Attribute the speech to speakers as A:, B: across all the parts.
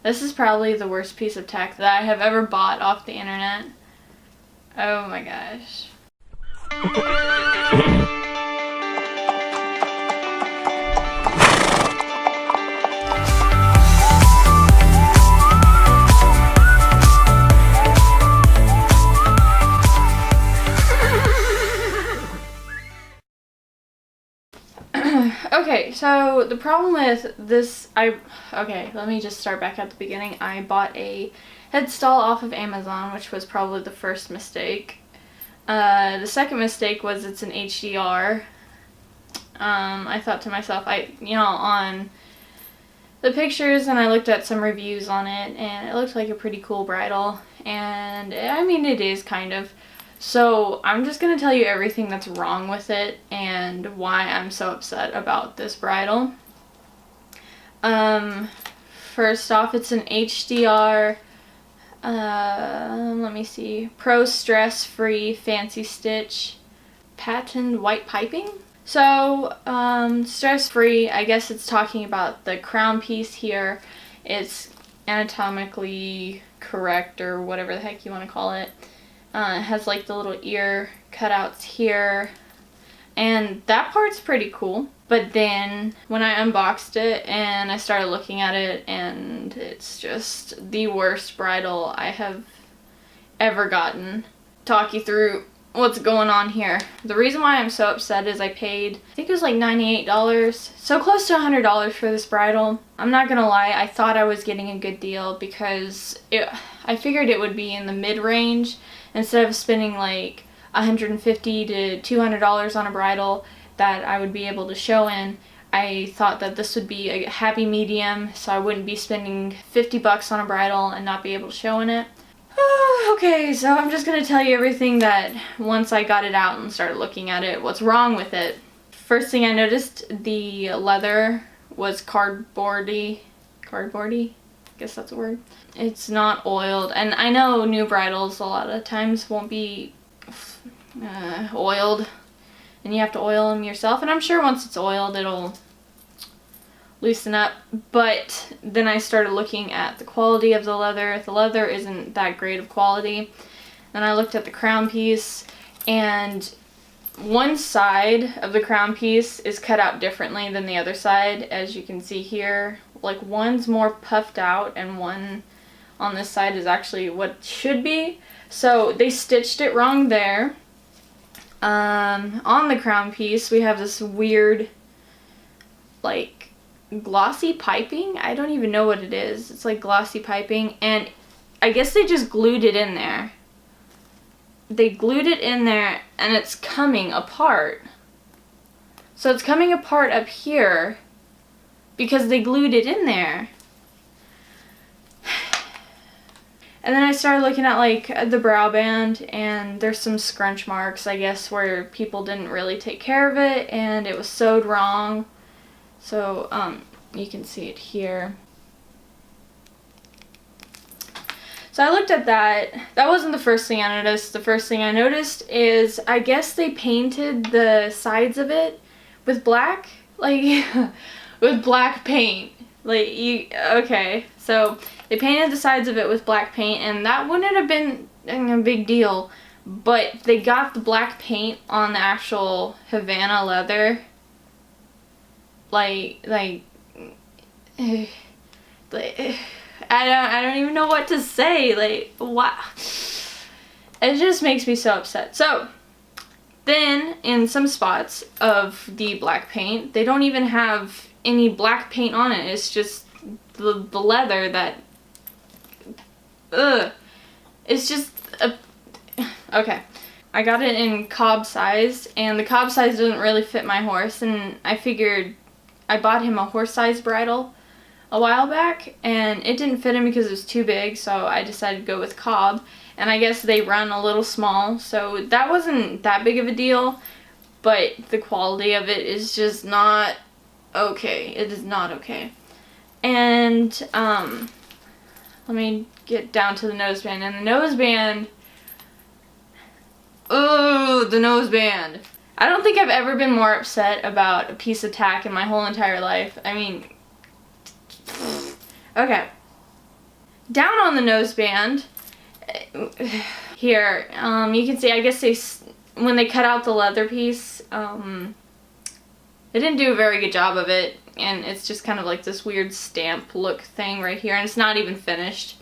A: This is probably the worst piece of tech that I have ever bought off the internet. Oh my gosh. Okay, so the problem with this, okay, let me just start back at the beginning. I bought a head stall off of Amazon, which was probably the first mistake. The second mistake was it's an HDR. I thought to myself, on the pictures, and I looked at some reviews on it, and it looked like a pretty cool bridle, and I mean, it is kind of. So I'm just going to tell you everything that's wrong with it and why I'm so upset about this bridle. First off, it's an HDR, let me see, Pro Stress Free Fancy Stitch patented white piping. So, stress free, I guess it's talking about the crown piece here. It's anatomically correct, or whatever the heck you want to call it. It has like the little ear cutouts here, and that part's pretty cool. But then when I unboxed it and I started looking at it, and it's just the worst bridle I have ever gotten. Talk you through what's going on here. The reason why I'm so upset is I paid, I think it was like $98, so close to $100 for this bridle. I'm not gonna lie, I thought I was getting a good deal because I figured it would be in the mid-range instead of spending like $150 to $200 on a bridle that I would be able to show in. I thought that this would be a happy medium, so I wouldn't be spending 50 bucks on a bridle and not be able to show in it. Okay, so I'm just going to tell you everything that once I got it out and started looking at it, what's wrong with it. First thing I noticed, the leather was cardboardy, I guess that's a word. It's not oiled, and I know new bridles a lot of times won't be oiled, and you have to oil them yourself, and I'm sure once it's oiled it'll loosen up. But then I started looking at the quality of the leather. The leather isn't that great of quality. Then I looked at the crown piece, and one side of the crown piece is cut out differently than the other side, as you can see here. Like, one's more puffed out and one on this side is actually what it should be. So they stitched it wrong there. On the crown piece we have this weird, like, glossy piping. I don't even know what it is. It's like glossy piping, and I guess they just glued it in there. They glued it in there and it's coming apart. So it's coming apart up here because they glued it in there. And then I started looking at like the brow band, and there's some scrunch marks, I guess, where people didn't really take care of it and it was sewed wrong. So you can see it here. So I looked at that. That wasn't the first thing I noticed. The first thing I noticed is, I guess they painted the sides of it with black, like with black paint. Okay, so they painted the sides of it with black paint, and that wouldn't have been a big deal, but they got the black paint on the actual Havana leather. I don't even know what to say. Like, wow. It just makes me so upset. So then in some spots of the black paint, they don't even have any black paint on it. It's just the leather that, it's just okay. I got it in cob size, and the cob size doesn't really fit my horse, and I figured, I bought him a horse size bridle a while back, and it didn't fit him because it was too big, so I decided to go with cob. And I guess they run a little small, so that wasn't that big of a deal, but the quality of it is just not okay. It is not okay. And let me get down to the noseband. And the noseband, oh, the noseband. I don't think I've ever been more upset about a piece of tack in my whole entire life. I mean, okay. down on the noseband, here, you can see, I guess when they cut out the leather piece, they didn't do a very good job of it, and it's just kind of like this weird stamp look thing right here, and it's not even finished.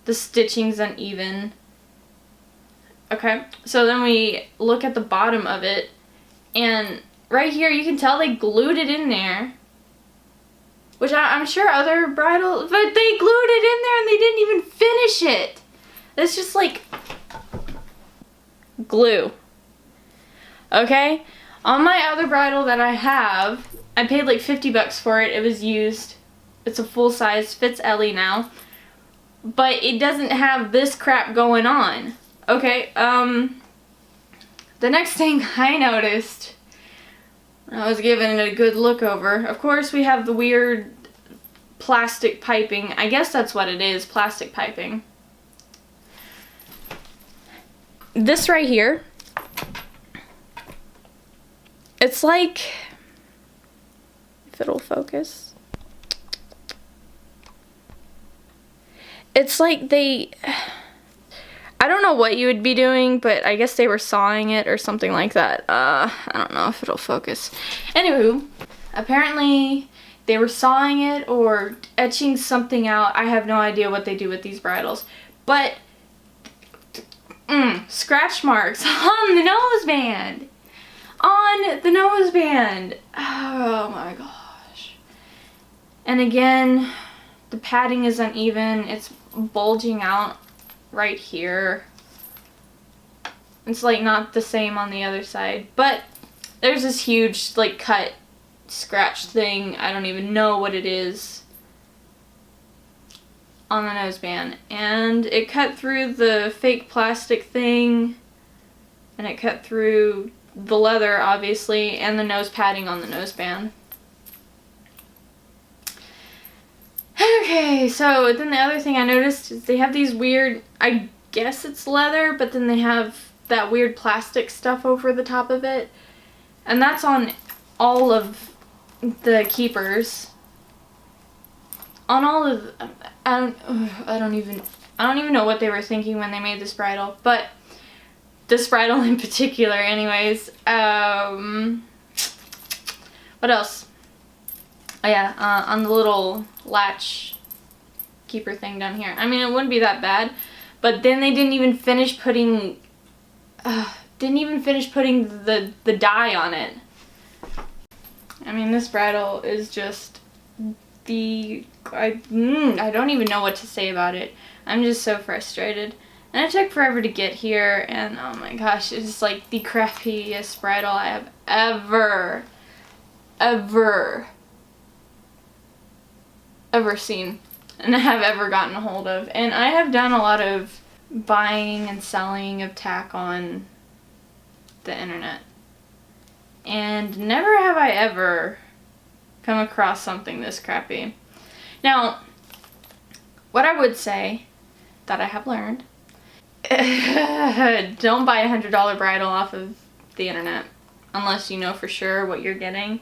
A: The stitching's uneven. Okay, so then we look at the bottom of it, and right here you can tell they glued it in there, which I'm sure other bridal, but they glued it in there and they didn't even finish it. It's just like glue. Okay, on my other bridal that I have, I paid like 50 bucks for it. It was used. It's a full size, fits Ellie now, but it doesn't have this crap going on. Okay, the next thing I noticed when I was giving it a good look over, of course we have the weird plastic piping. I guess that's what it is, plastic piping. This right here, it's like, if it'll focus, it's like I don't know what you would be doing, but I guess they were sawing it or something like that. I don't know if it'll focus. Anywho, apparently they were sawing it or etching something out. I have no idea what they do with these bridles. But, scratch marks on the noseband. On the noseband. Oh my gosh. And again, the padding is uneven. It's bulging out right here. It's like not the same on the other side, but there's this huge like cut scratch thing. I don't even know what it is on the noseband, and it cut through the fake plastic thing, and it cut through the leather obviously, and the nose padding on the noseband. Okay, so then the other thing I noticed is they have these weird, I guess it's leather, but then they have that weird plastic stuff over the top of it. And that's on all of the keepers. On all of, I don't even know what they were thinking when they made this bridle, but this bridle in particular anyways. What else? Oh yeah, on the little latch keeper thing down here. I mean, it wouldn't be that bad, but then they didn't even finish putting the dye on it. I mean, this bridle is just I don't even know what to say about it. I'm just so frustrated. And it took forever to get here, and oh my gosh, it's like the crappiest bridle I have ever seen and have ever gotten a hold of. And I have done a lot of buying and selling of tack on the internet, and never have I ever come across something this crappy. Now, what I would say that I have learned, don't buy a $100 bridle off of the internet unless you know for sure what you're getting.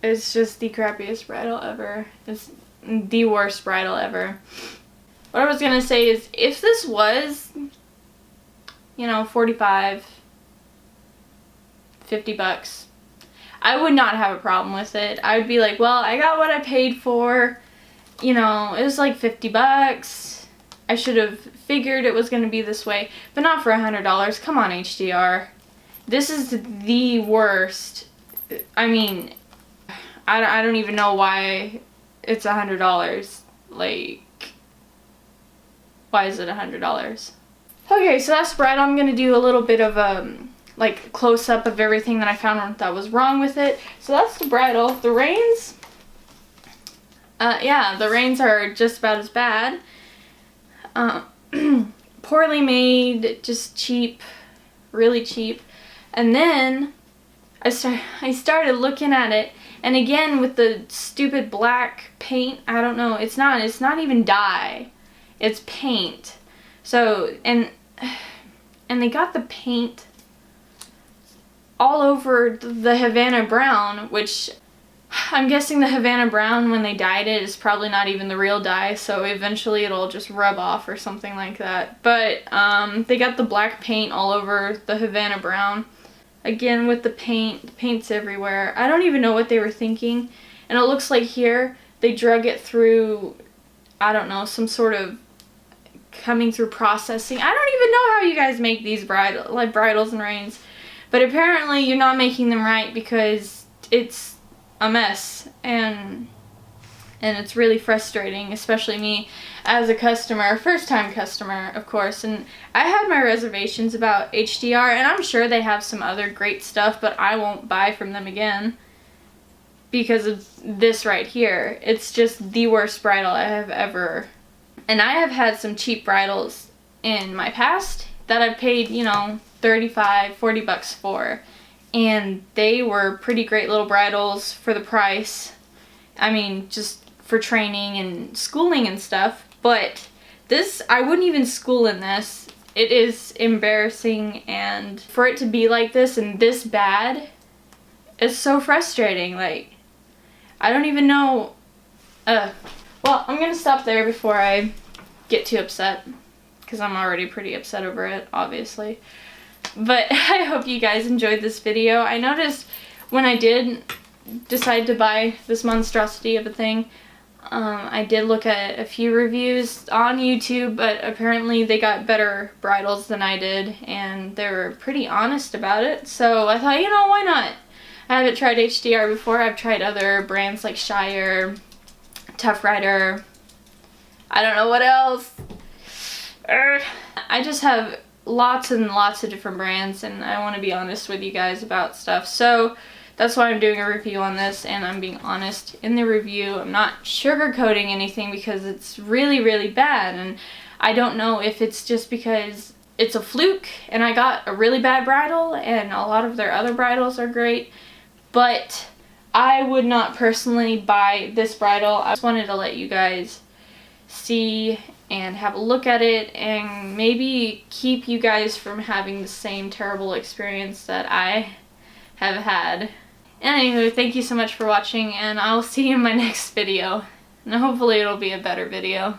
A: It's just the crappiest bridle ever. It's the worst bridle ever. What I was gonna say is, if this was, you know, 45, 50 bucks, I would not have a problem with it. I would be like, well, I got what I paid for. You know, it was like 50 bucks. I should have figured it was gonna be this way, but not for $100. Come on, HDR. This is the worst. I mean, I don't even know why it's $100. Like, why is it $100? Okay, so that's the bridle. I'm gonna do a little bit of like close up of everything that I found that was wrong with it. So that's the bridle. The reins, yeah, the reins are just about as bad. Poorly made, just cheap, really cheap. And then I started looking at it, and again with the stupid black paint, I don't know, it's not even dye, it's paint. So, and they got the paint all over the Havana brown, which I'm guessing the Havana Brown, when they dyed it, is probably not even the real dye, so eventually it'll just rub off or something like that. But they got the black paint all over the Havana Brown. Again, with the paint's everywhere. I don't even know what they were thinking. And it looks like here, they drug it through, I don't know, some sort of coming through processing. I don't even know how you guys make these bridles and reins. But apparently you're not making them right because it's a mess, and it's really frustrating, especially me as a customer, first time customer, of course. And I had my reservations about HDR, and I'm sure they have some other great stuff, but I won't buy from them again because of this right here. It's just the worst bridle I have ever. And I have had some cheap bridles in my past that I've paid, you know, 35, 40 bucks for. And they were pretty great little bridles for the price. I mean, just for training and schooling and stuff. But this, I wouldn't even school in this. It is embarrassing, and for it to be like this and this bad, it's so frustrating. Like, I don't even know. Well, I'm gonna stop there before I get too upset, because I'm already pretty upset over it, obviously. But I hope you guys enjoyed this video. I noticed when I did decide to buy this monstrosity of a thing, I did look at a few reviews on YouTube, but apparently they got better bridles than I did, and they were pretty honest about it. So I thought, you know, why not? I haven't tried HDR before. I've tried other brands like Shire, Tough Rider, I don't know what else. I just have lots and lots of different brands, and I want to be honest with you guys about stuff. So that's why I'm doing a review on this, and I'm being honest in the review. I'm not sugarcoating anything because it's really, really bad, and I don't know if it's just because it's a fluke and I got a really bad bridle and a lot of their other bridles are great, but I would not personally buy this bridle. I just wanted to let you guys see and have a look at it, and maybe keep you guys from having the same terrible experience that I have had. Anywho, thank you so much for watching, and I'll see you in my next video. And hopefully it'll be a better video.